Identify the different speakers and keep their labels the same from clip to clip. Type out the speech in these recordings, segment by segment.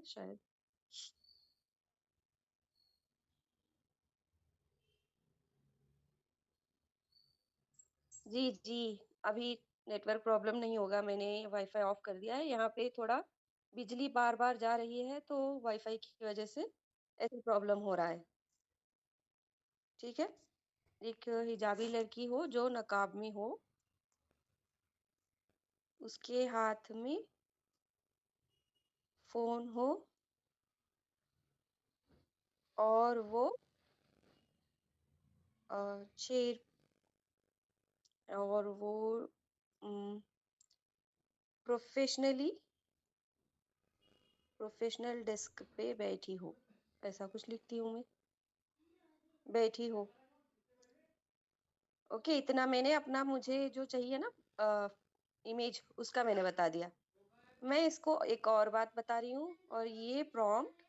Speaker 1: शायद। जी जी, अभी network problem नहीं होगा, मैंने वाईफाई ऑफ कर दिया है। यहाँ पे थोड़ा बिजली बार बार जा रही है, तो वाईफाई की वजह से ऐसे प्रॉब्लम हो रहा है। ठीक है। एक हिजाबी लड़की हो जो नकाब में हो, उसके हाथ में फोन हो, और वो शेर, और वो प्रोफेशनली प्रोफेशनल डेस्क पे बैठी हो, ऐसा कुछ लिखती हूँ मैं। बैठी हो। ओके, इतना मैंने अपना, मुझे जो चाहिए ना इमेज, उसका मैंने बता दिया। मैं इसको एक और बात बता रही हूँ, और ये प्रॉम्प्ट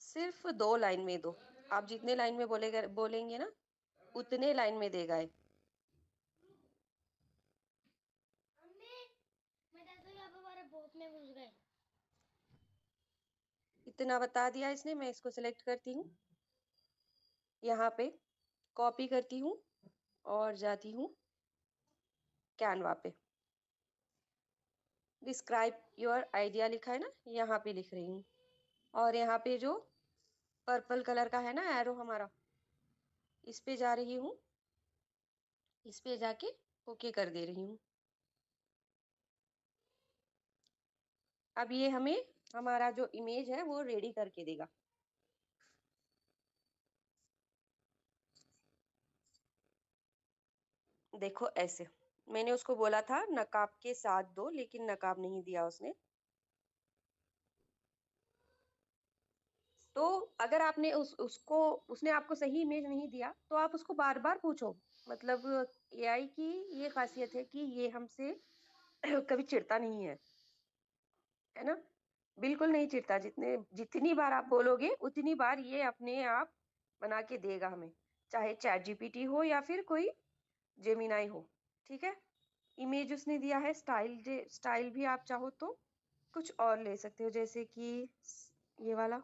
Speaker 1: सिर्फ 2 लाइन में दो। आप जितने लाइन में बोलेंगे ना, उतने लाइन में देगा ये। इतना बता दिया इसने, मैं इसको सिलेक्ट करती हूँ, यहाँ पे कॉपी करती हूँ, और जाती हूँ कैनवा पे। डिस्क्राइब योर आइडिया लिखा है ना, यहाँ पे लिख रही हूँ। और यहाँ पे जो पर्पल कलर का है ना एरो हमारा, इस पे जा रही हूँ, इस पे जाके ओके कर दे रही हूँ। अब ये हमें हमारा जो इमेज है वो रेडी करके देगा। देखो ऐसे, मैंने उसको बोला था नकाब के साथ दो, लेकिन नकाब नहीं दिया उसने। तो अगर आपने उसको, उसने आपको सही इमेज नहीं दिया, तो आप उसको बार बार पूछो। मतलब एआई की ये खासियत है कि ये हमसे कभी चिढ़ता नहीं है ना। बिल्कुल नहीं चिढ़ता, जितनी बार आप बोलोगे उतनी बार ये अपने आप बना के देगा हमें, चाहे चैट जीपीटी हो या फिर कोई जेमिनाई हो। ठीक है। इमेज उसने दिया है, स्टाइल भी आप चाहो तो कुछ और ले सकते हो, जैसे कि ये वाला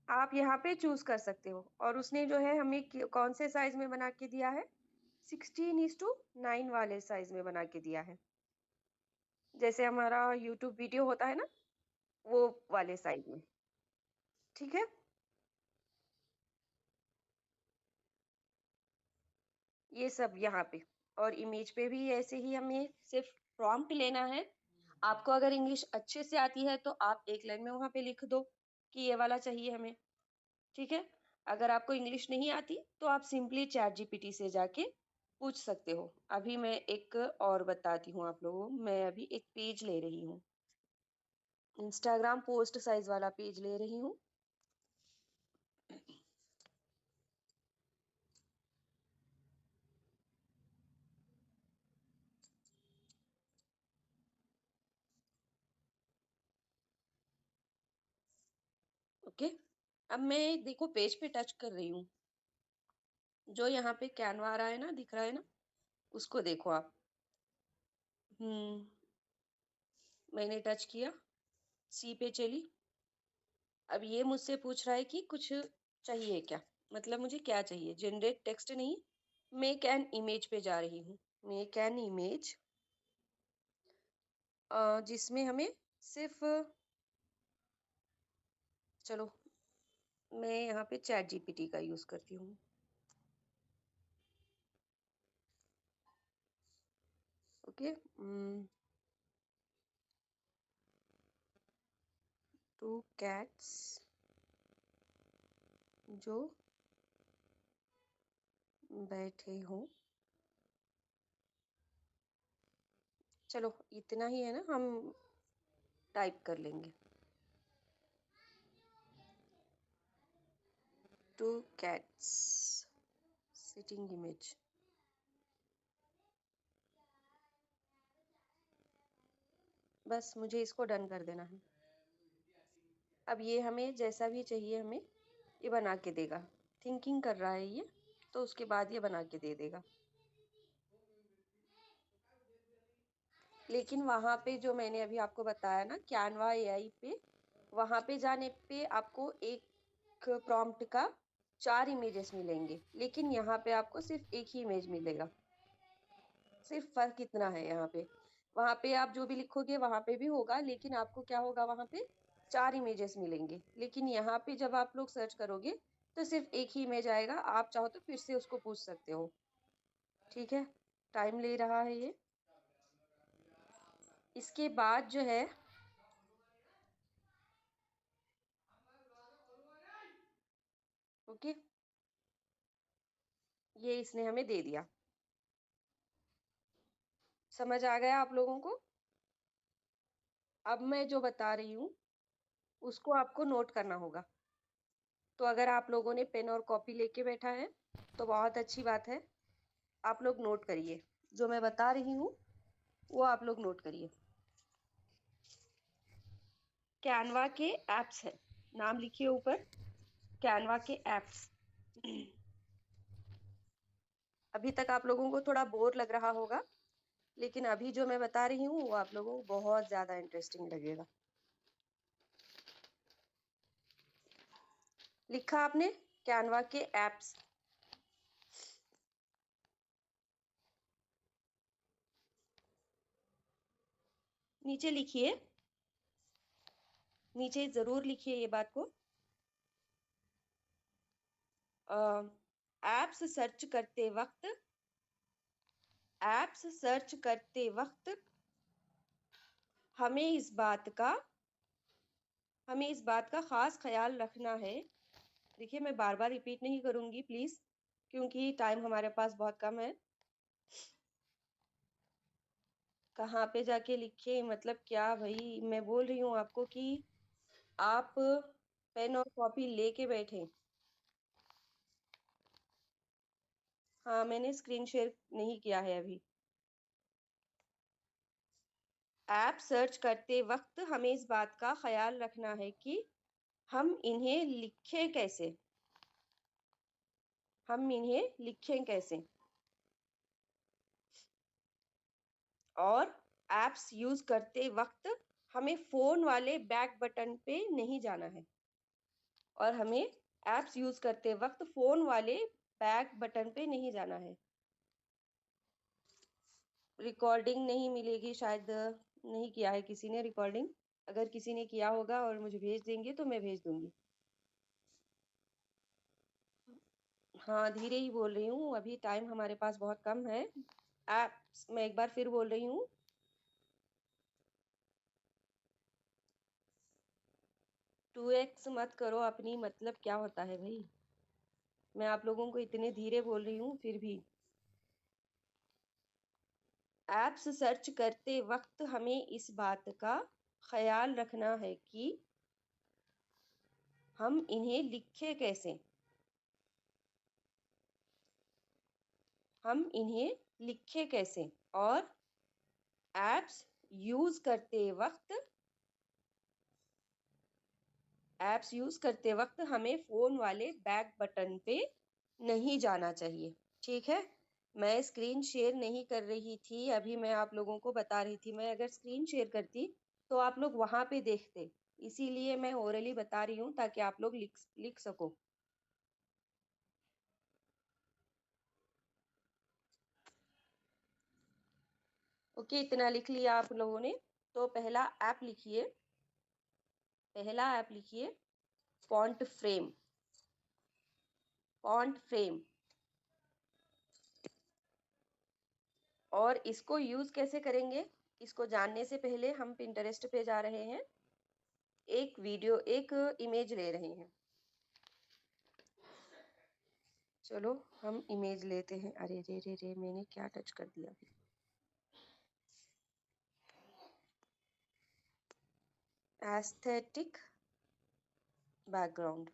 Speaker 1: आप यहाँ पे चूज कर सकते हो। और उसने जो है हमें कौन से साइज में बना के दिया है, 16:9 वाले साइज में बना के दिया है, जैसे हमारा यूट्यूब वीडियो होता है ना, वो वाले साइज में। ठीक है। ये सब यहाँ पे, और इमेज पे भी ऐसे ही हमें सिर्फ प्रॉम्प्ट लेना है। आपको अगर इंग्लिश अच्छे से आती है तो आप एक लाइन में वहां पे लिख दो कि ये वाला चाहिए हमें। ठीक है। अगर आपको इंग्लिश नहीं आती तो आप सिंपली चैट जीपीटी से जाके पूछ सकते हो। अभी मैं एक और बताती हूँ आप लोगों को। मैं अभी एक पेज ले रही हूँ, इंस्टाग्राम पोस्ट साइज वाला पेज ले रही हूँ। ओके। अब मैं देखो पेज पे टच कर रही हूँ, जो यहाँ पे कैनवा आ रहा है ना, दिख रहा है ना, उसको देखो आप। मैंने टच किया, सी पे चली। अब ये मुझसे पूछ रहा है कि कुछ चाहिए क्या, मतलब मुझे क्या चाहिए, जनरेट टेक्स्ट नहीं, मेक एन इमेज पे जा रही हूँ। मेक एन इमेज, जिसमें हमें सिर्फ, चलो मैं यहाँ पे चैट जीपीटी का यूज करती हूँ। ओके। टू कैट्स जो बैठे हो, चलो इतना ही है ना, हम टाइप कर लेंगे। Two cats sitting image. बस मुझे इसको डन कर देना है। अब ये हमें जैसा भी चाहिए हमें ये बना के देगा। थिंकिंग कर रहा है ये, तो उसके बाद ये बना के दे देगा। लेकिन वहां पे जो मैंने अभी आपको बताया ना कैनवा एआई पे, वहां पे जाने पे आपको एक प्रॉम्प्ट का 4 इमेजेस मिलेंगे, लेकिन यहाँ पे आपको सिर्फ एक ही इमेज मिलेगा। सिर्फ फर्क इतना है यहाँ पे। वहां पे आप जो भी लिखोगे वहां पे भी होगा, लेकिन आपको क्या होगा, वहां पे 4 इमेजेस मिलेंगे, लेकिन यहाँ पे जब आप लोग सर्च करोगे तो सिर्फ एक ही इमेज आएगा। आप चाहो तो फिर से उसको पूछ सकते हो। ठीक है, टाइम ले रहा है ये। इसके बाद जो है, ओके, ये इसने हमें दे दिया। समझ आ गया आप लोगों को? अब मैं जो बता रही हूँ उसको आपको नोट करना होगा। तो अगर आप लोगों ने पेन और कॉपी लेके बैठा है तो बहुत अच्छी बात है, आप लोग नोट करिए। जो मैं बता रही हूँ वो आप लोग नोट करिए। कैनवा के एप्स है, नाम लिखिए ऊपर, कैनवा के एप्स। अभी तक आप लोगों को थोड़ा बोर लग रहा होगा, लेकिन अभी जो मैं बता रही हूँ वो आप लोगों को बहुत ज्यादा इंटरेस्टिंग लगेगा। लिखा आपने कैनवा के एप्स? नीचे लिखिए, नीचे जरूर लिखिए ये बात को। एप्स सर्च करते वक्त, एप्स सर्च करते वक्त हमें इस बात का, हमें इस बात का खास ख्याल रखना है। देखिए मैं बार बार रिपीट नहीं करूंगी प्लीज, क्योंकि टाइम हमारे पास बहुत कम है। कहाँ पे जाके लिखे, मतलब क्या भाई, मैं बोल रही हूँ आपको कि आप पेन और कॉपी लेके बैठे। हाँ, मैंने स्क्रीन शेयर नहीं किया है अभी। ऐप सर्च करते वक्त हमें इस बात का ख्याल रखना है कि हम इन्हें लिखें कैसे, हम इन्हें लिखें कैसे। और एप्स यूज करते वक्त हमें फोन वाले बैक बटन पे नहीं जाना है। और हमें एप्स यूज करते वक्त फोन वाले बैक बटन पे नहीं जाना है। रिकॉर्डिंग नहीं मिलेगी शायद, नहीं किया है किसी ने रिकॉर्डिंग। अगर किसी ने किया होगा और मुझे भेज देंगे तो मैं भेज दूंगी। हाँ, धीरे ही बोल रही हूँ, अभी टाइम हमारे पास बहुत कम है। एप्स, मैं एक बार फिर बोल रही हूँ, 2x मत करो अपनी, मतलब क्या होता है भाई। मैं आप लोगों को इतने धीरे बोल रही हूँ फिर भी। एप्स सर्च करते वक्त हमें इस बात का ख्याल रखना है कि हम इन्हें लिखे कैसे, हम इन्हें लिखे कैसे। और एप्स यूज करते वक्त, एप्स यूज करते वक्त हमें फोन वाले बैक बटन पे नहीं जाना चाहिए। ठीक है, मैं स्क्रीन शेयर नहीं कर रही थी अभी, मैं आप लोगों को बता रही थी। मैं अगर स्क्रीन शेयर करती तो आप लोग वहां पे देखते, इसीलिए मैं ओरली बता रही हूँ ताकि आप लोग लिख लिख सको। ओके, इतना लिख लिया आप लोगों ने? तो पहला ऐप लिखिए, पहला ऐप लिखिए फॉन्ट फ्रेम, फॉन्ट फ्रेम। और इसको यूज कैसे करेंगे, इसको जानने से पहले हम पिंटरेस्ट पे जा रहे हैं, एक वीडियो, एक इमेज ले रहे हैं। चलो हम इमेज लेते हैं। अरे रे रे रे, मैंने क्या टच कर दिया अभी। एस्थेटिक बैकग्राउंड,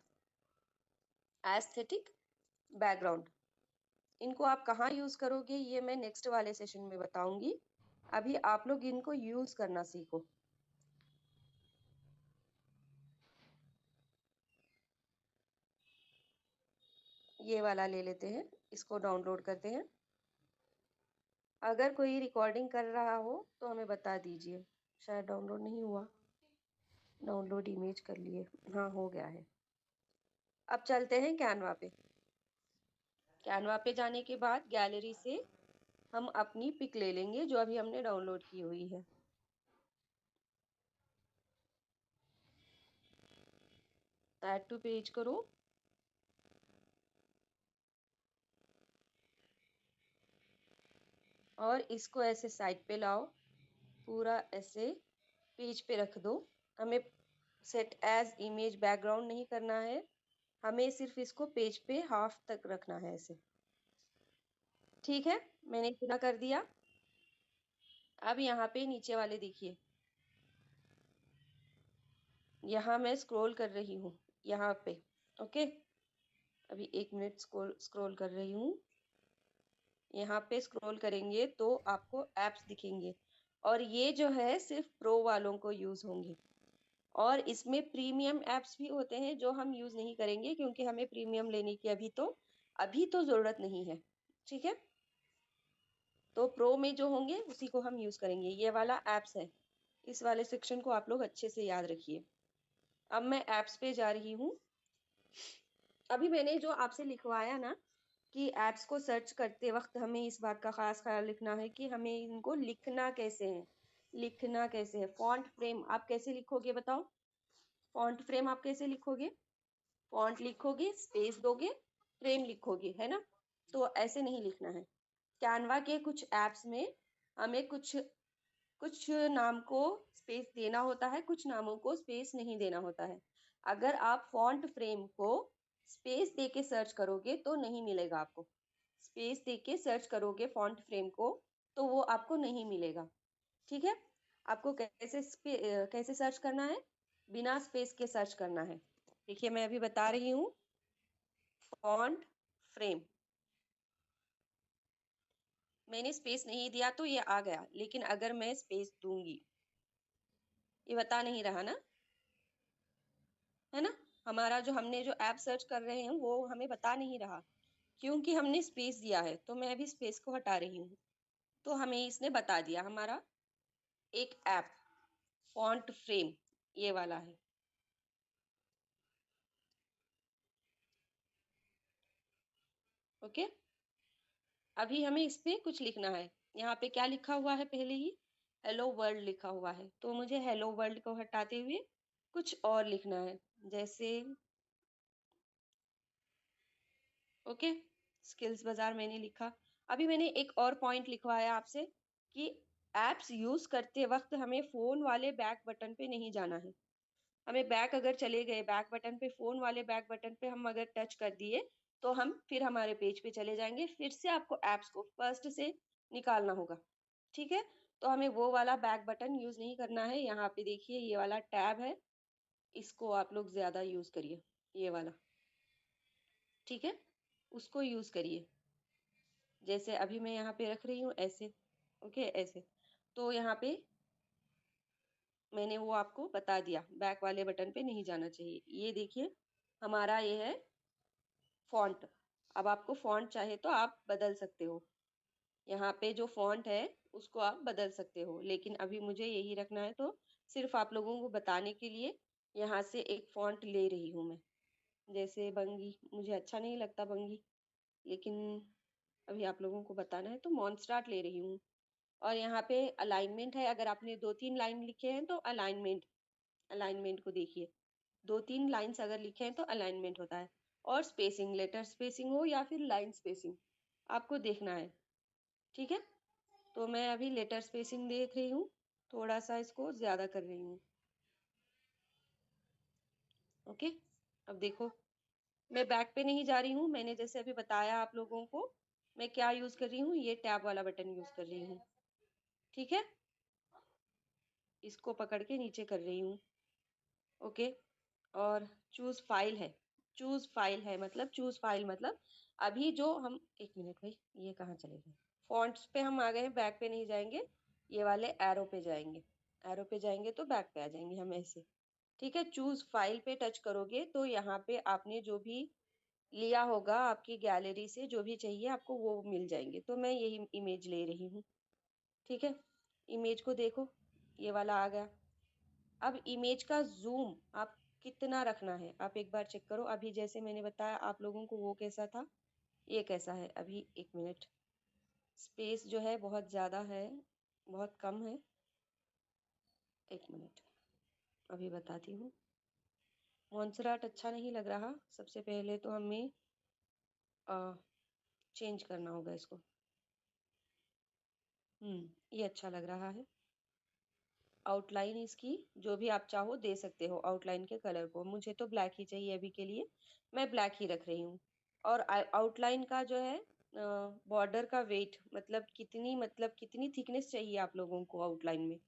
Speaker 1: एस्थेटिक बैकग्राउंड, इनको आप कहाँ यूज करोगे ये मैं नेक्स्ट वाले सेशन में बताऊंगी। अभी आप लोग इनको यूज करना सीखो। ये वाला ले लेते हैं, इसको डाउनलोड करते हैं। अगर कोई रिकॉर्डिंग कर रहा हो तो हमें बता दीजिए। शायद डाउनलोड नहीं हुआ। डाउनलोड इमेज कर लिए, हाँ हो गया है। अब चलते हैं कैनवा पे। कैनवा पे जाने के बाद गैलरी से हम अपनी पिक ले लेंगे जो अभी हमने डाउनलोड की हुई है। ऐड टू पेज करो और इसको ऐसे साइड पे लाओ, पूरा ऐसे पेज पे रख दो। हमें सेट एज इमेज बैकग्राउंड नहीं करना है, हमें सिर्फ इसको पेज पे हाफ तक रखना है ऐसे। ठीक है, मैंने इतना कर दिया। अब यहाँ पे नीचे वाले देखिए, यहाँ मैं स्क्रॉल कर रही हूँ यहाँ पे। ओके, अभी 1 मिनट स्क्रॉल कर रही हूँ। यहाँ पे स्क्रॉल करेंगे तो आपको एप्स दिखेंगे और ये जो है सिर्फ प्रो वालों को यूज होंगे। और इसमें प्रीमियम एप्स भी होते हैं जो हम यूज नहीं करेंगे क्योंकि हमें प्रीमियम लेने की अभी तो जरूरत नहीं है। ठीक है, तो प्रो में जो होंगे उसी को हम यूज करेंगे। ये वाला एप्स है, इस वाले सेक्शन को आप लोग अच्छे से याद रखिए। अब मैं एप्स पे जा रही हूँ। अभी मैंने जो आपसे लिखवाया ना कि एप्स को सर्च करते वक्त हमें इस बात का खास ख्याल रखना है कि हमें इनको लिखना कैसे है। लिखना कैसे है, फॉन्ट फ्रेम आप कैसे लिखोगे बताओ। फॉन्ट फ्रेम आप कैसे लिखोगे, फॉन्ट लिखोगे, स्पेस दोगे, फ्रेम लिखोगे, है ना। तो ऐसे नहीं लिखना है। कैनवा के कुछ एप्स में हमें कुछ कुछ नाम को स्पेस देना होता है, कुछ नामों को स्पेस नहीं देना होता है। अगर आप फॉन्ट फ्रेम को स्पेस दे के सर्च करोगे तो नहीं मिलेगा आपको। स्पेस दे के सर्च करोगे फॉन्ट फ्रेम को तो वो आपको नहीं मिलेगा। ठीक है, आपको कैसे सर्च करना है, बिना स्पेस के सर्च करना है। देखिए मैं अभी बता रही हूँ, फॉन्ट फ्रेम मैंने स्पेस नहीं दिया तो ये आ गया, लेकिन अगर मैं स्पेस दूंगी, ये बता नहीं रहा ना, है ना। हमारा जो हमने जो ऐप सर्च कर रहे हैं वो हमें बता नहीं रहा क्योंकि हमने स्पेस दिया है। तो मैं अभी स्पेस को हटा रही हूँ तो हमें इसने बता दिया हमारा एक ऐप फॉन्ट फ्रेम ये वाला है। ओके, अभी हमें इस पे कुछ लिखना है। यहाँ पे क्या लिखा हुआ है, पहले ही हेलो वर्ल्ड लिखा हुआ है, तो मुझे हेलो वर्ल्ड को हटाते हुए कुछ और लिखना है। जैसे ओके, स्किल्स बाजार मैंने लिखा। अभी मैंने एक और पॉइंट लिखवाया आपसे कि एप्स यूज करते वक्त हमें फोन वाले बैक बटन पे नहीं जाना है। हमें बैक अगर चले गए, बैक बटन पे, फोन वाले बैक बटन पे हम अगर टच कर दिए तो हम फिर हमारे पेज पे चले जाएंगे, फिर से आपको एप्स को फर्स्ट से निकालना होगा। ठीक है, तो हमें वो वाला बैक बटन यूज नहीं करना है। यहाँ पे देखिए ये वाला टैब है, इसको आप लोग ज्यादा यूज करिए, ये वाला। ठीक है, उसको यूज करिए। जैसे अभी मैं यहाँ पे रख रही हूँ ऐसे। ओके, ऐसे। तो यहाँ पे मैंने वो आपको बता दिया, बैक वाले बटन पे नहीं जाना चाहिए। ये देखिए हमारा ये है फॉन्ट। अब आपको फॉन्ट चाहे तो आप बदल सकते हो, यहाँ पे जो फॉन्ट है उसको आप बदल सकते हो, लेकिन अभी मुझे यही रखना है तो सिर्फ आप लोगों को बताने के लिए यहाँ से एक फॉन्ट ले रही हूँ मैं। जैसे बंगी, मुझे अच्छा नहीं लगता बंगी, लेकिन अभी आप लोगों को बताना है तो मॉन्स्टार्ट ले रही हूँ। और यहाँ पे अलाइनमेंट है, अगर आपने 2-3 लाइन लिखे हैं तो अलाइनमेंट, अलाइनमेंट को देखिए। 2-3 लाइन्स अगर लिखे हैं तो अलाइनमेंट होता है। और स्पेसिंग, लेटर स्पेसिंग हो या फिर लाइन स्पेसिंग, आपको देखना है। ठीक है, तो मैं अभी लेटर स्पेसिंग देख रही हूँ, थोड़ा सा इसको ज्यादा कर रही हूँ। ओके, अब देखो मैं बैक पे नहीं जा रही हूँ, मैंने जैसे अभी बताया आप लोगों को मैं क्या यूज कर रही हूँ, ये टैब वाला बटन यूज कर रही हूँ। ठीक है, इसको पकड़ के नीचे कर रही हूँ। ओके, और चूज फाइल है, चूज फाइल है मतलब चूज फाइल मतलब अभी जो हम, एक मिनट भाई ये कहाँ चले गए। फॉन्ट्स पे हम आ गए हैं, बैक पे नहीं जाएंगे, ये वाले एरो पे जाएंगे। एरो पे जाएंगे तो बैक पे आ जाएंगे हम ऐसे। ठीक है, चूज फाइल पे टच करोगे तो यहाँ पे आपने जो भी लिया होगा आपकी गैलरी से, जो भी चाहिए आपको वो मिल जाएंगे। तो मैं यही इमेज ले रही हूँ। ठीक है, इमेज को देखो, ये वाला आ गया। अब इमेज का जूम आप कितना रखना है आप एक बार चेक करो। अभी जैसे मैंने बताया आप लोगों को वो कैसा था, ये कैसा है। अभी एक मिनट, स्पेस जो है बहुत ज़्यादा है, बहुत कम है। एक मिनट, अभी बताती हूँ। मॉन्सराट अच्छा नहीं लग रहा, सबसे पहले तो हमें चेंज करना होगा इसको। ये अच्छा लग रहा है। आउटलाइन इसकी जो भी आप चाहो दे सकते हो, आउटलाइन के कलर को। मुझे तो ब्लैक ही चाहिए अभी के लिए, मैं ब्लैक ही रख रही हूँ। और आउटलाइन का जो है बॉर्डर का वेट, मतलब कितनी थिकनेस चाहिए आप लोगों को आउटलाइन में,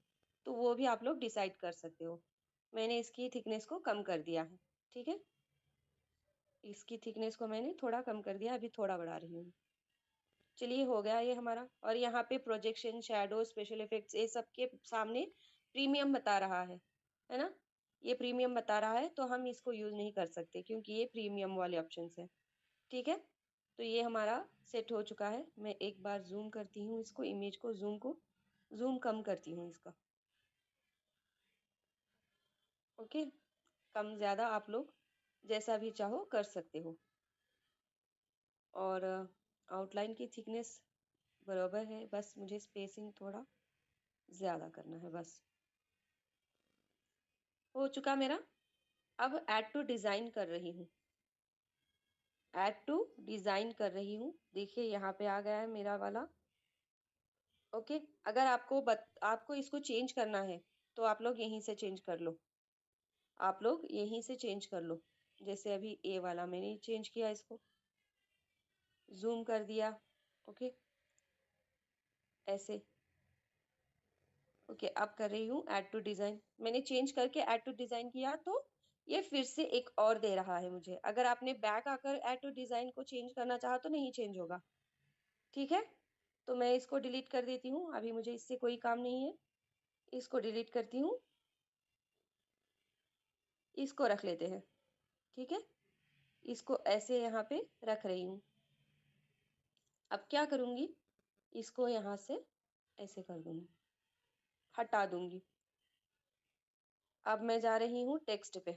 Speaker 1: तो वो भी आप लोग डिसाइड कर सकते हो। मैंने इसकी थिकनेस को कम कर दिया है। ठीक है, इसकी थिकनेस को मैंने थोड़ा कम कर दिया, अभी थोड़ा बढ़ा रही हूँ। चलिए, हो गया ये हमारा। और यहाँ पे प्रोजेक्शन, शैडो, स्पेशल इफेक्ट्स, ये सब के सामने प्रीमियम बता रहा है ना। ये प्रीमियम बता रहा है तो हम इसको यूज नहीं कर सकते क्योंकि ये प्रीमियम वाले ऑप्शन है। ठीक है, तो ये हमारा सेट हो चुका है। मैं एक बार जूम करती हूँ इसको, इमेज को जूम कम करती हूँ इसका। ओके, कम ज़्यादा आप लोग जैसा भी चाहो कर सकते हो। और आउटलाइन की थिकनेस बराबर है, बस मुझे स्पेसिंग थोड़ा ज़्यादा करना है बस। हो चुका मेरा। अब ऐड टू डिज़ाइन कर रही हूँ, ऐड टू डिज़ाइन कर रही हूँ। देखिए यहाँ पे आ गया है मेरा वाला। ओके, अगर आपको इसको चेंज करना है तो आप लोग यहीं से चेंज कर लो, आप लोग यहीं से चेंज कर लो। जैसे अभी ए वाला मैंने चेंज किया, इसको जूम कर दिया। ओके, ऐसे। ओके, अब कर रही हूँ ऐड टू डिज़ाइन। मैंने चेंज करके ऐड टू डिज़ाइन किया तो ये फिर से एक और दे रहा है मुझे। अगर आपने बैक आकर ऐड टू डिज़ाइन को चेंज करना चाहा तो नहीं चेंज होगा। ठीक है, तो मैं इसको डिलीट कर देती हूँ, अभी मुझे इससे कोई काम नहीं है। इसको डिलीट करती हूँ, इसको रख लेते हैं। ठीक है, इसको ऐसे यहाँ पे रख रही हूँ। अब क्या करूँगी, इसको यहाँ से ऐसे कर दूँगी, हटा दूँगी। अब मैं जा रही हूँ टेक्स्ट पे,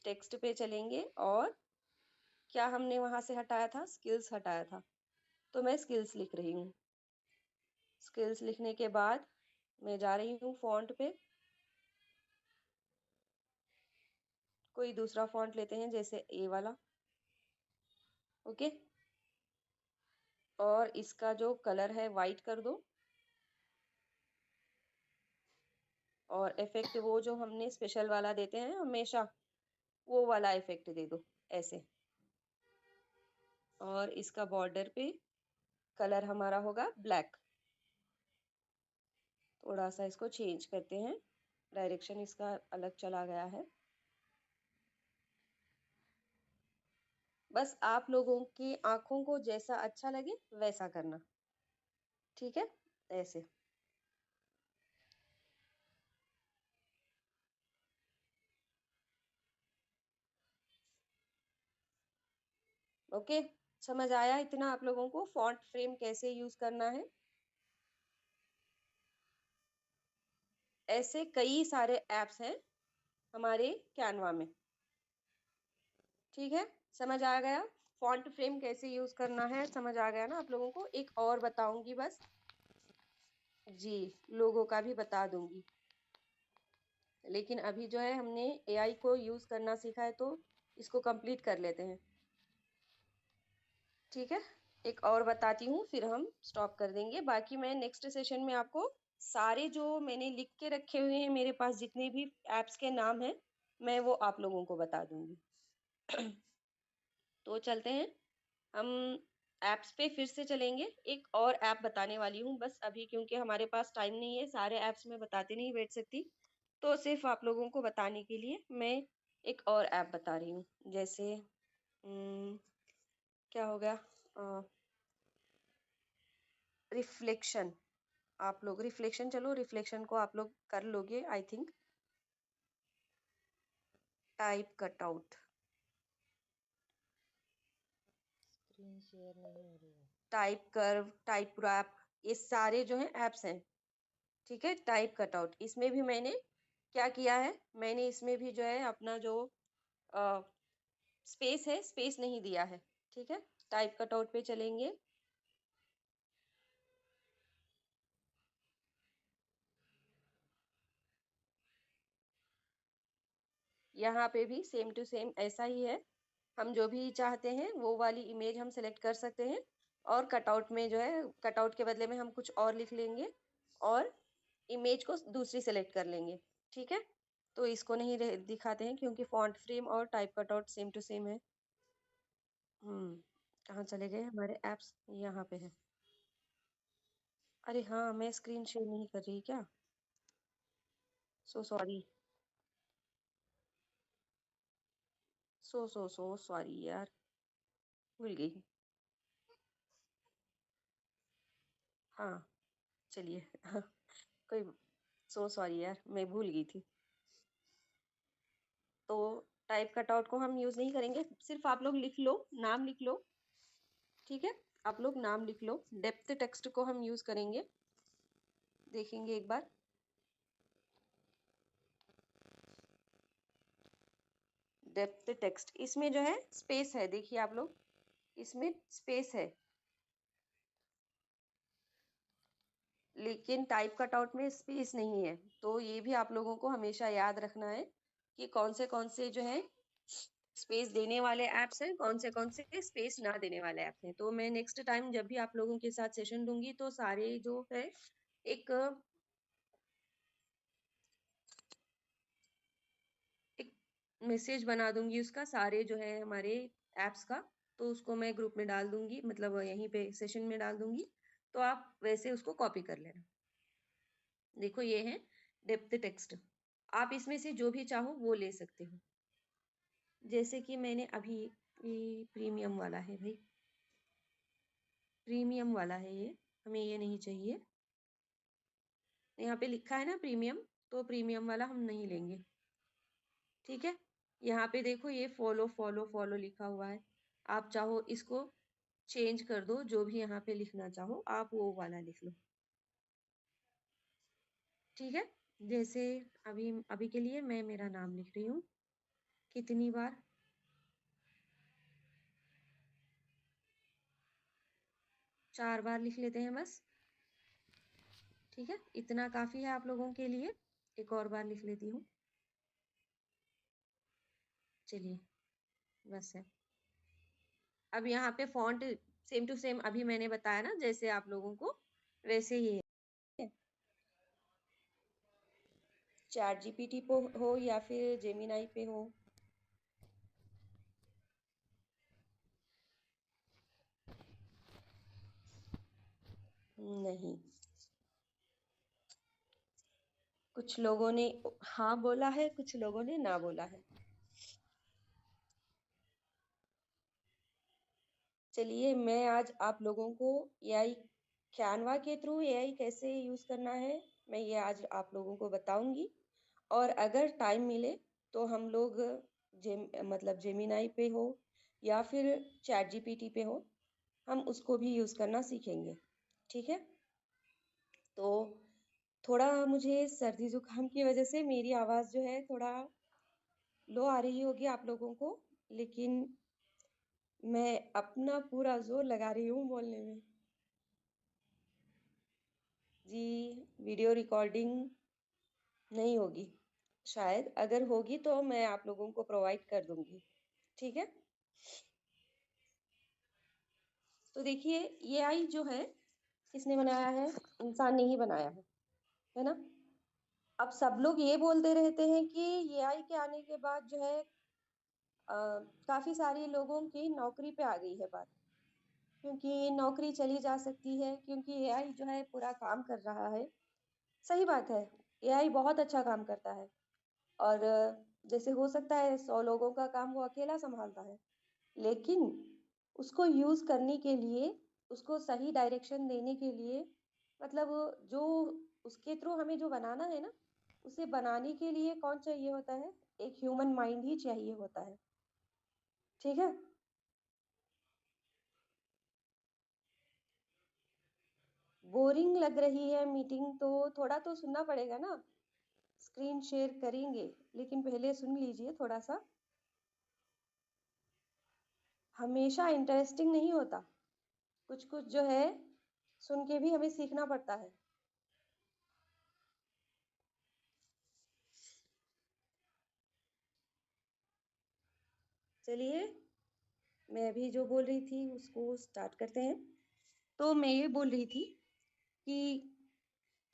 Speaker 1: टेक्स्ट पे चलेंगे। और क्या हमने वहाँ से हटाया था, स्किल्स हटाया था, तो मैं स्किल्स लिख रही हूँ। स्किल्स लिखने के बाद मैं जा रही हूँ फॉन्ट पे। कोई दूसरा फॉन्ट लेते हैं, जैसे ए वाला। ओके, और इसका जो कलर है वाइट कर दो। और इफेक्ट वो जो हमने स्पेशल वाला देते हैं हमेशा, वो वाला इफेक्ट दे दो ऐसे। और इसका बॉर्डर पे कलर हमारा होगा ब्लैक। थोड़ा सा इसको चेंज करते हैं, डायरेक्शन इसका अलग चला गया है। बस आप लोगों की आंखों को जैसा अच्छा लगे वैसा करना। ठीक है, ऐसे। ओके, समझ आया इतना आप लोगों को फॉन्ट फ्रेम कैसे यूज करना है। ऐसे कई सारे एप्स हैं हमारे कैनवा में। ठीक है, समझ आ गया फॉन्ट फ्रेम कैसे यूज करना है, समझ आ गया ना आप लोगों को। एक और बताऊंगी बस जी, लोगों का भी बता दूंगी। लेकिन अभी जो है हमने एआई को यूज करना सीखा है तो इसको कंप्लीट कर लेते हैं। ठीक है, एक और बताती हूँ फिर हम स्टॉप कर देंगे। बाकी मैं नेक्स्ट सेशन में आपको सारे जो मैंने लिख के रखे हुए हैं मेरे पास जितने भी एप्स के नाम हैं, मैं वो आप लोगों को बता दूंगी। तो चलते हैं हम एप्स पे फिर से चलेंगे। एक और ऐप बताने वाली हूँ बस अभी, क्योंकि हमारे पास टाइम नहीं है, सारे ऐप्स में बताते नहीं बैठ सकती। तो सिर्फ आप लोगों को बताने के लिए मैं एक और ऐप बता रही हूँ। जैसे क्या हो गया, रिफ्लेक्शन। आप लोग रिफ्लेक्शन, चलो रिफ्लेक्शन को आप लोग कर लोगे I think. Type cut out,
Speaker 2: screen share नहीं हो रही है।
Speaker 1: टाइप कर्व, टाइप रैप, ये सारे जो है एप्स हैं। ठीक है, टाइप कटआउट, इसमें भी मैंने क्या किया है, मैंने इसमें भी जो है अपना जो स्पेस है, स्पेस नहीं दिया है। ठीक है, टाइप कटआउट पे चलेंगे। यहाँ पे भी सेम टू सेम ऐसा ही है। हम जो भी चाहते हैं वो वाली इमेज हम सेलेक्ट कर सकते हैं, और कटआउट में जो है, कटआउट के बदले में हम कुछ और लिख लेंगे, और इमेज को दूसरी सेलेक्ट कर लेंगे। ठीक है, तो इसको नहीं दिखाते हैं क्योंकि फॉन्ट फ्रेम और type cutout same to same है। कहाँ चले गए हमारे एप्स, यहाँ पे है। अरे हाँ, मैं स्क्रीन शेयर नहीं कर रही क्या, सो सॉरी, सो सॉरी यार, भूल गई। हाँ, चलिए हाँ, कोई, सो सॉरी यार, मैं भूल गई थी। तो टाइप कटआउट को हम यूज नहीं करेंगे, सिर्फ आप लोग लिख लो, नाम लिख लो। ठीक है, आप लोग नाम लिख लो। डेप्थ टेक्स्ट को हम यूज करेंगे, देखेंगे एक बार। डेप्थ टेक्स्ट, इसमें जो है स्पेस है, देखिए आप लोग, इसमें स्पेस है, लेकिन टाइप कटआउट में स्पेस नहीं है। तो ये भी आप लोगों को हमेशा याद रखना है कि कौन से जो है स्पेस देने वाले ऐप्स हैं, कौन से स्पेस ना देने वाले ऐप्स हैं। तो मैं नेक्स्ट टाइम जब भी आप लोगों के साथ सेशन दूंगी तो सारे जो है एक एक मैसेज बना दूंगी उसका, सारे जो है हमारे एप्स का, तो उसको मैं ग्रुप में डाल दूंगी, मतलब यहीं पे सेशन में डाल दूंगी, तो आप वैसे उसको कॉपी कर लेना। देखो ये है डेप्थ टेक्स्ट, आप इसमें से जो भी चाहो वो ले सकते हो। जैसे कि मैंने अभी, ये प्रीमियम वाला है भाई, प्रीमियम वाला है ये, हमें ये नहीं चाहिए। यहाँ पे लिखा है ना प्रीमियम, तो प्रीमियम वाला हम नहीं लेंगे। ठीक है, यहाँ पे देखो ये फॉलो फॉलो फॉलो लिखा हुआ है, आप चाहो इसको चेंज कर दो, जो भी यहाँ पे लिखना चाहो आप वो वाला लिख लो। ठीक है, जैसे अभी अभी के लिए मैं मेरा नाम लिख रही हूँ, कितनी बार, 4 बार लिख लेते हैं बस। ठीक है, इतना काफी है आप लोगों के लिए, एक और बार लिख लेती हूँ, चलिए बस है। अब यहाँ पे फॉन्ट सेम टू सेम अभी मैंने बताया ना, जैसे आप लोगों को वैसे ही है। चैट जीपीटी पे हो या फिर जेमिनाई पे हो, नहीं, कुछ लोगों ने हाँ बोला है, कुछ लोगों ने ना बोला है। चलिए, मैं आज आप लोगों को एआई, कैनवा के थ्रू एआई कैसे यूज करना है, मैं ये आज आप लोगों को बताऊंगी। और अगर टाइम मिले तो हम लोग मतलब जेमिनाई पे हो या फिर चैट जीपीटी पे हो, हम उसको भी यूज करना सीखेंगे। ठीक है, तो थोड़ा मुझे सर्दी जुकाम की वजह से मेरी आवाज जो है थोड़ा लो आ रही होगी आप लोगों को, लेकिन मैं अपना पूरा जोर लगा रही हूँ बोलने में। जी, वीडियो रिकॉर्डिंग नहीं होगी, शायद अगर होगी तो मैं आप लोगों को प्रोवाइड कर दूंगी। ठीक है, तो देखिए ये आई जो है, किसने बनाया है, इंसान ने ही बनाया है ना। अब सब लोग ये बोलते रहते हैं कि ये आई के आने के बाद जो है अ, काफी सारी लोगों की नौकरी पे आ गई है बात, क्योंकि नौकरी चली जा सकती है, क्योंकि एआई जो है पूरा काम कर रहा है। सही बात है, एआई बहुत अच्छा काम करता है, और जैसे हो सकता है 100 लोगों का काम वो अकेला संभालता है, लेकिन उसको यूज करने के लिए, उसको सही डायरेक्शन देने के लिए, मतलब जो उसके थ्रू हमें जो बनाना है ना, उसे बनाने के लिए कौन चाहिए होता है, एक ह्यूमन माइंड ही चाहिए होता है। ठीक है, बोरिंग लग रही है मीटिंग तो थोड़ा तो सुनना पड़ेगा ना। स्क्रीन शेयर करेंगे, लेकिन पहले सुन लीजिए थोड़ा सा। हमेशा इंटरेस्टिंग नहीं होता, कुछ कुछ जो है सुन के भी हमें सीखना पड़ता है। चलिए, मैं अभी जो बोल रही थी उसको स्टार्ट करते हैं। तो मैं ये बोल रही थी कि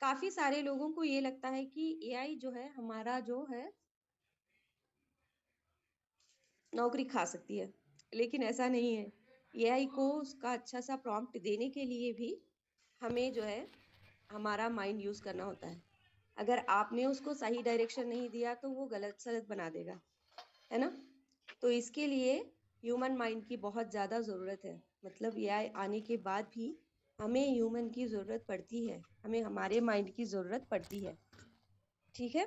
Speaker 1: काफी सारे लोगों को ये लगता है कि एआई जो है हमारा जो है नौकरी खा सकती है, लेकिन ऐसा नहीं है। एआई को उसका अच्छा सा प्रॉम्प्ट देने के लिए भी हमें जो है हमारा माइंड यूज करना होता है। अगर आपने उसको सही डायरेक्शन नहीं दिया तो वो गलत सलत बना देगा, है ना। तो इसके लिए ह्यूमन माइंड की बहुत ज़्यादा ज़रूरत है। मतलब एआई आने के बाद भी हमें ह्यूमन की ज़रूरत पड़ती है, हमें हमारे माइंड की ज़रूरत पड़ती है। ठीक है,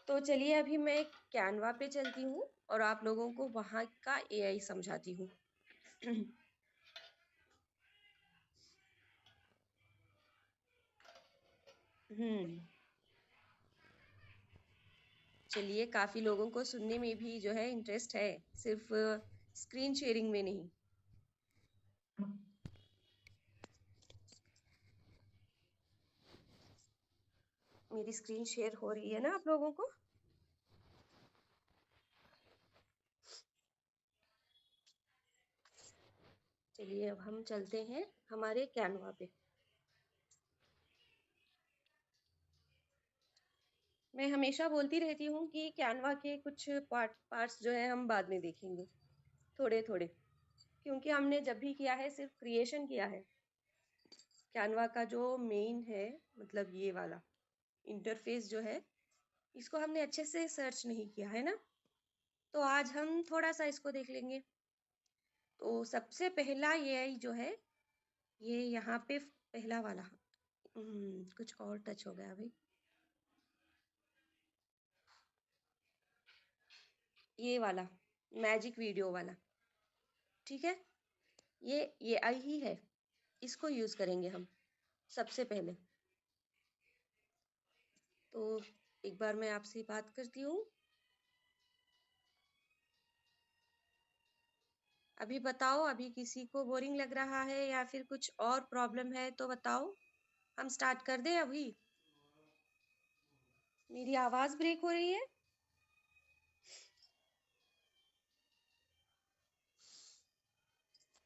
Speaker 1: तो चलिए अभी मैं कैनवा पे चलती हूँ और आप लोगों को वहाँ का एआई समझाती हूँ। हम्म चलिए, काफी लोगों को सुनने में भी जो है इंटरेस्ट है, सिर्फ स्क्रीन शेयरिंग में नहीं। मेरी स्क्रीन शेयर हो रही है ना आप लोगों को? चलिए अब हम चलते हैं हमारे कैनवा पे। मैं हमेशा बोलती रहती हूँ कि कैनवा के कुछ पार्ट्स जो है हम बाद में देखेंगे, थोड़े थोड़े, क्योंकि हमने जब भी किया है सिर्फ क्रिएशन किया है। कैनवा का जो मेन है, मतलब ये वाला इंटरफेस जो है, इसको हमने अच्छे से सर्च नहीं किया है ना। तो आज हम थोड़ा सा इसको देख लेंगे। तो सबसे पहला ये जो है, ये यहाँ पे पहला वाला, कुछ और टच हो गया अभी। ये वाला मैजिक वीडियो वाला, ठीक है, ये आई ही है, इसको यूज करेंगे हम सबसे पहले। तो एक बार मैं आपसे बात करती हूँ। अभी बताओ, अभी किसी को बोरिंग लग रहा है या फिर कुछ और प्रॉब्लम है तो बताओ, हम स्टार्ट कर दें अभी। मेरी आवाज ब्रेक हो रही है?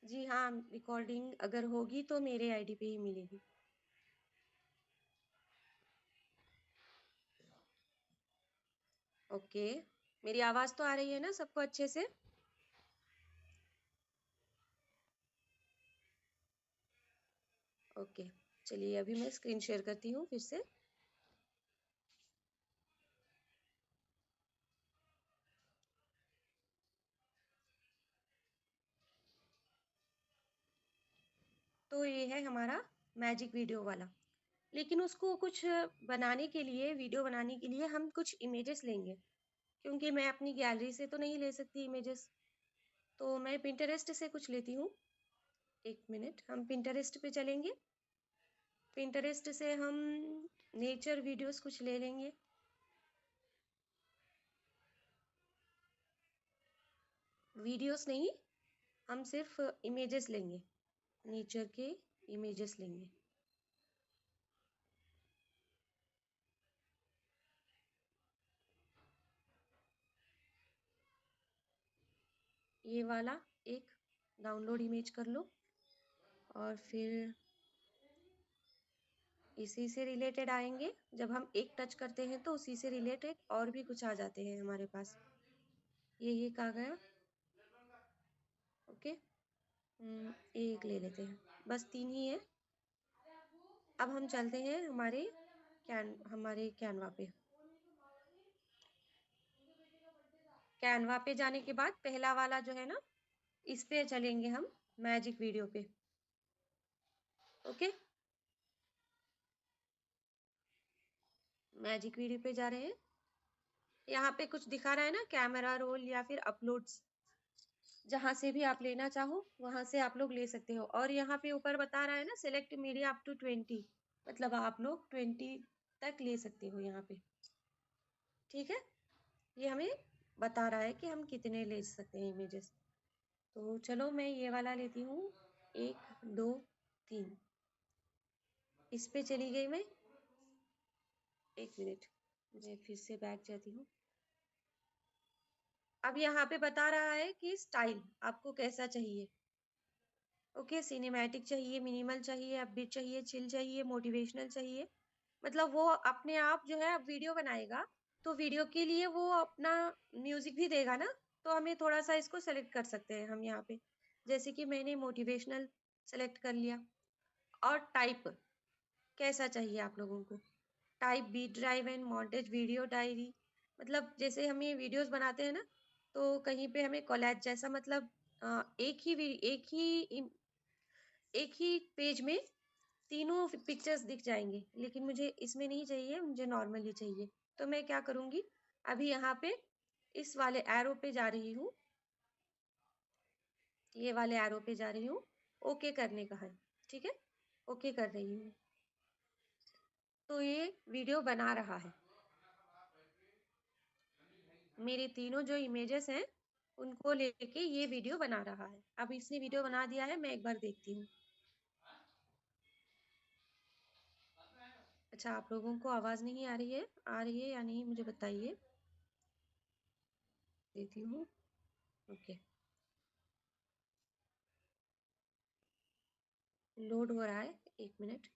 Speaker 1: जी हाँ, रिकॉर्डिंग अगर होगी तो मेरे आईडी पे ही मिलेगी। ओके, मेरी आवाज तो आ रही है ना सबको अच्छे से? ओके, चलिए अभी मैं स्क्रीन शेयर करती हूँ फिर से। तो ये है हमारा मैजिक वीडियो वाला, लेकिन उसको कुछ बनाने के लिए, वीडियो बनाने के लिए हम कुछ इमेजेस लेंगे, क्योंकि मैं अपनी गैलरी से तो नहीं ले सकती इमेजेस। तो मैं पिंटरेस्ट से कुछ लेती हूँ। एक मिनट, हम पिंटरेस्ट पे चलेंगे। पिंटरेस्ट से हम नेचर वीडियोस कुछ ले लेंगे। वीडियोस नहीं, हम सिर्फ इमेजेस लेंगे, नेचर के इमेजेस लेंगे। ये वाला एक डाउनलोड इमेज कर लो, और फिर इसी से रिलेटेड आएंगे। जब हम एक टच करते हैं तो उसी से रिलेटेड और भी कुछ आ जाते हैं हमारे पास। ये कहाँ गया? ओके, एक ले लेते हैं, बस 3 ही है। अब हम चलते हैं हमारे कैनवा पे। कैनवा पे जाने के बाद पहला वाला जो है ना, इस पे चलेंगे हम, मैजिक वीडियो पे। ओके, मैजिक वीडियो पे जा रहे हैं। यहाँ पे कुछ दिखा रहा है ना, कैमरा रोल या फिर अपलोड्स, जहां से भी आप लेना चाहो वहां से आप लोग ले सकते हो। और यहाँ पे ऊपर बता रहा है ना, सिलेक्ट मीडिया अप टू 20, मतलब आप लोग 20 तक ले सकते हो यहाँ पे। ठीक है, ये हमें बता रहा है कि हम कितने ले सकते हैं इमेजेस। तो चलो मैं ये वाला लेती हूँ, 1 2 3। इस पे चली गई मैं। 1 मिनट, मैं फिर से बैक जाती हूँ। अब यहाँ पे बता रहा है कि स्टाइल आपको कैसा चाहिए। ओके, सिनेमैटिक चाहिए, मिनिमल चाहिए, अपबीट चाहिए, चिल चाहिए, मोटिवेशनल चाहिए। मतलब वो अपने आप जो है वीडियो बनाएगा, तो वीडियो के लिए वो अपना म्यूजिक भी देगा ना, तो हमें थोड़ा सा इसको सेलेक्ट कर सकते हैं हम यहाँ पे। जैसे कि मैंने मोटिवेशनल सेलेक्ट कर लिया। और टाइप कैसा चाहिए आप लोगों को? Type beat drive and montage video diary. मतलब जैसे हम ये वीडियोस बनाते हैं ना, तो कहीं पे हमें कोलैज जैसा, मतलब एक ही पेज में तीनों पिक्चर्स दिख जाएंगे, लेकिन मुझे इसमें नहीं चाहिए, मुझे नॉर्मली चाहिए। तो मैं क्या करूंगी, अभी यहाँ पे इस वाले एरो पे जा रही हूँ, ये वाले एरो पे जा रही हूँ, ओके करने का है। ठीक है, ओके कर रही हूँ, तो ये वीडियो बना रहा है। मेरे तीनों जो इमेजेस हैं उनको लेके ये वीडियो बना रहा है। अब इसने वीडियो बना दिया है, मैं एक बार देखती हूँ। अच्छा, आप लोगों को आवाज नहीं आ रही है? आ रही है या नहीं मुझे बताइए। देती हूँ। ओके, लोड हो रहा है, 1 मिनट।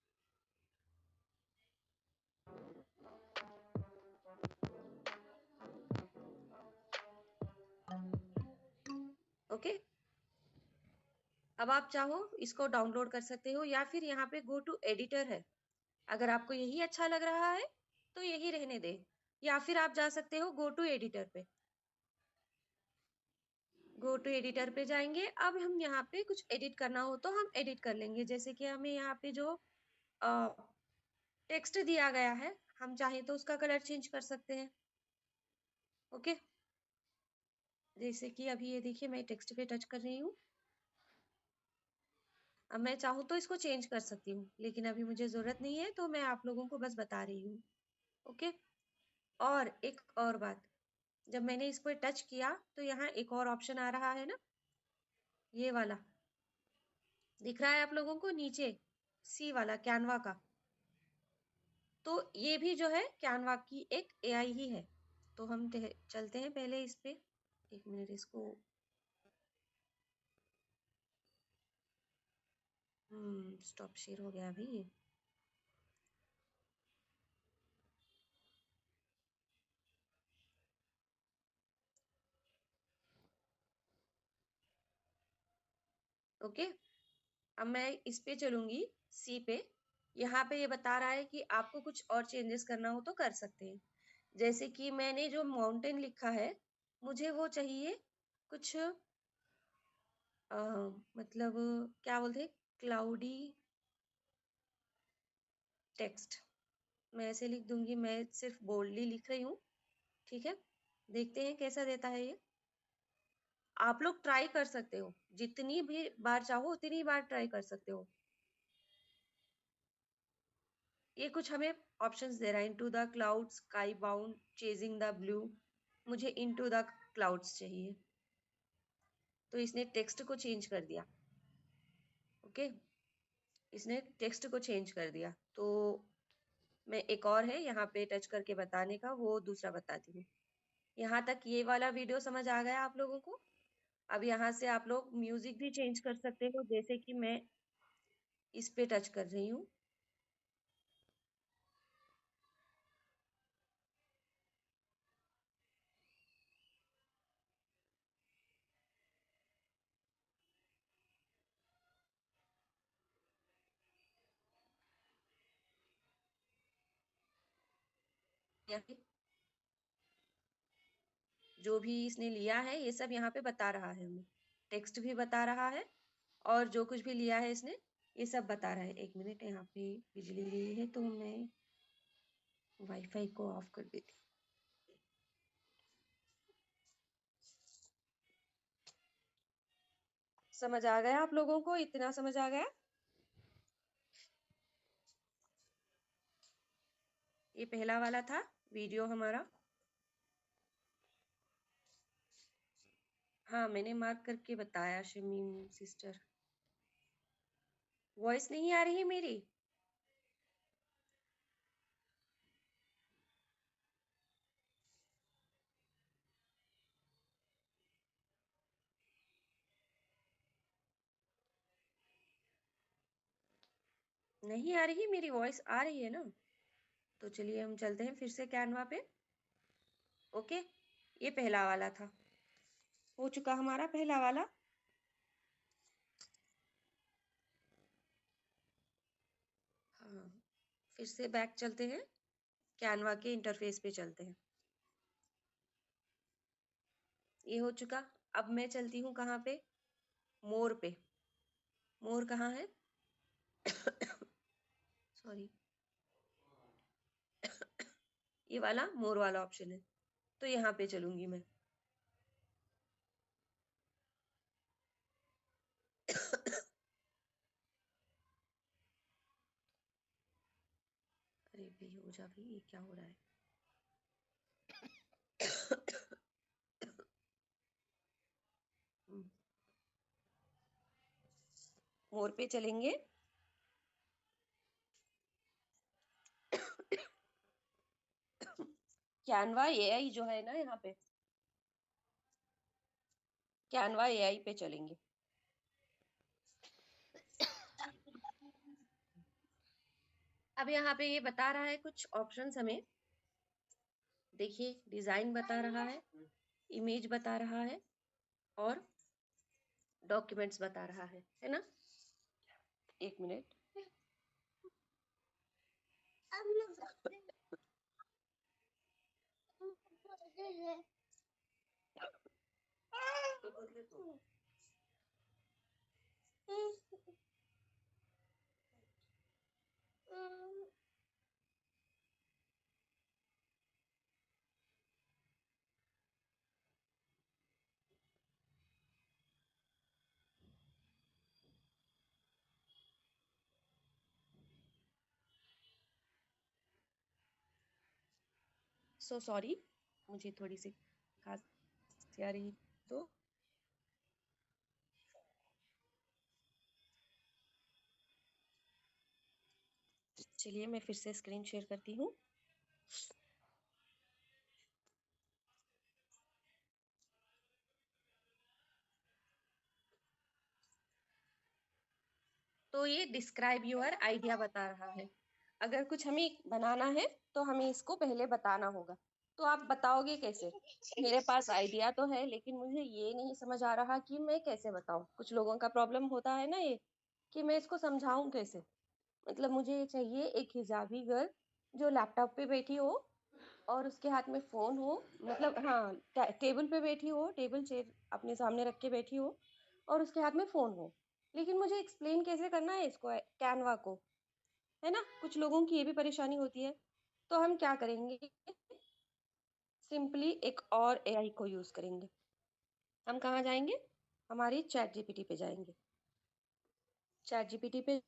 Speaker 1: ओके, अब आप चाहो इसको डाउनलोड कर सकते हो, या फिर यहाँ पे गो टू एडिटर है। अगर आपको यही अच्छा लग रहा है तो यही रहने दे, या फिर आप जा सकते हो गो टू एडिटर पे। गो टू एडिटर पे जाएंगे। अब हम यहाँ पे कुछ एडिट करना हो तो हम एडिट कर लेंगे। जैसे कि हमें यहाँ पे जो टेक्स्ट दिया गया है, हम चाहे तो उसका कलर चेंज कर सकते हैं। ओके, जैसे कि अभी ये देखिए, मैं टेक्स्ट पे टच कर रही हूँ। अब मैं चाहूँ तो इसको चेंज कर सकती हूँ, लेकिन अभी मुझे जरूरत नहीं है, तो मैं आप लोगों को बस बता रही हूँ। ओके, और एक और बात, जब मैंने इस पर टच किया तो यहाँ एक और ऑप्शन आ रहा है ना, ये वाला दिख रहा है आप लोगों को नीचे, सी वाला, कैनवा का। तो ये भी जो है कैनवा की एक एआई ही है। तो हम चलते हैं पहले इस पे। 1 मिनट, इसको स्टॉप शेयर हो गया अभी ये। ओके, अब मैं इस पे चलूंगी, सी पे। यहाँ पे ये बता रहा है कि आपको कुछ और चेंजेस करना हो तो कर सकते हैं। जैसे कि मैंने जो माउंटेन लिखा है, मुझे वो चाहिए कुछ मतलब क्या बोलते हैं, क्लाउडी टेक्स्ट। मैं ऐसे लिख दूंगी, मैं सिर्फ बोल्डली लिख रही हूँ। ठीक है, देखते हैं कैसा देता है ये। आप लोग ट्राई कर सकते हो, जितनी भी बार चाहो उतनी बार ट्राई कर सकते हो। ये कुछ हमें ऑप्शंस दे रहा है, into the clouds, sky bound, chasing the blue. मुझे इनटू द क्लाउड्स चाहिए, तो इसने टेक्स्ट को चेंज कर दिया। ओके, इसने टेक्स्ट को चेंज कर दिया। तो मैं एक और है यहाँ पे टच करके बताने का, वो दूसरा बताती हूँ। यहाँ तक ये वाला वीडियो समझ आ गया आप लोगों को? अब यहाँ से आप लोग म्यूजिक भी चेंज कर सकते हो, जैसे कि मैं इस पे टच कर रही हूँ। यहाँ पे जो भी इसने लिया है ये सब यहाँ पे बता रहा है हमें, टेक्स्ट भी बता रहा है, और जो कुछ भी लिया है इसने ये सब बता रहा है। 1 मिनट, यहाँ पे बिजली गई है तो मैं वाईफाई को ऑफ कर देती समझ आ गया आप लोगों को? इतना समझ आ गया? ये पहला वाला था वीडियो हमारा। हाँ, मैंने मार्क करके बताया शमीम सिस्टर। वॉइस नहीं आ रही है मेरी? नहीं आ रही मेरी वॉइस? आ रही है ना? तो चलिए हम चलते हैं फिर से कैनवा पे। ओके, ये पहला वाला था, हो चुका हमारा पहला वाला। हाँ, फिर से बैक चलते हैं, कैनवा के इंटरफेस पे चलते हैं। ये हो चुका। अब मैं चलती हूँ कहाँ पे? मोर पे। मोर कहाँ है? सॉरी, ये वाला मोर वाला ऑप्शन है, तो यहाँ पे चलूंगी मैं। अरे भाई हो जा भाई, ये क्या हो रहा है? हम्म, मोर पे चलेंगे। कैनवा एआई जो है ना, यहाँ पे कैनवा एआई पे चलेंगे। अब यहाँ पे ये बता रहा है कुछ ऑप्शंस हमें। देखिए, डिजाइन बता रहा है, इमेज बता रहा है, और डॉक्यूमेंट्स बता रहा है ना? एक मिनट। तो बदले तो। सो सॉरी, मुझे थोड़ी सी खांसी आ रही, तो चलिए मैं फिर से स्क्रीन शेयर करती हूँ। तो ये डिस्क्राइब योर आइडिया बता रहा है। अगर कुछ हमें बनाना है तो हमें इसको पहले बताना होगा। तो आप बताओगे कैसे? मेरे पास आइडिया तो है, लेकिन मुझे ये नहीं समझ आ रहा कि मैं कैसे बताऊं। कुछ लोगों का प्रॉब्लम होता है ना ये, कि मैं इसको समझाऊं कैसे। मतलब मुझे चाहिए एक हिजाबी गर्ल जो लैपटॉप पे बैठी हो और उसके हाथ में फोन हो, मतलब हाँ, टेबल पे बैठी हो, टेबल चेयर अपने सामने रख के बैठी हो और उसके हाथ में फोन हो। लेकिन मुझे एक्सप्लेन कैसे करना है इसको, कैनवा को, है ना? कुछ लोगों की ये भी परेशानी होती है। तो हम क्या करेंगे, सिंपली एक और एआई को यूज करेंगे। हम कहाँ जाएंगे? हमारी चैट जीपीटी पे जाएंगे। चैट जीपीटी पे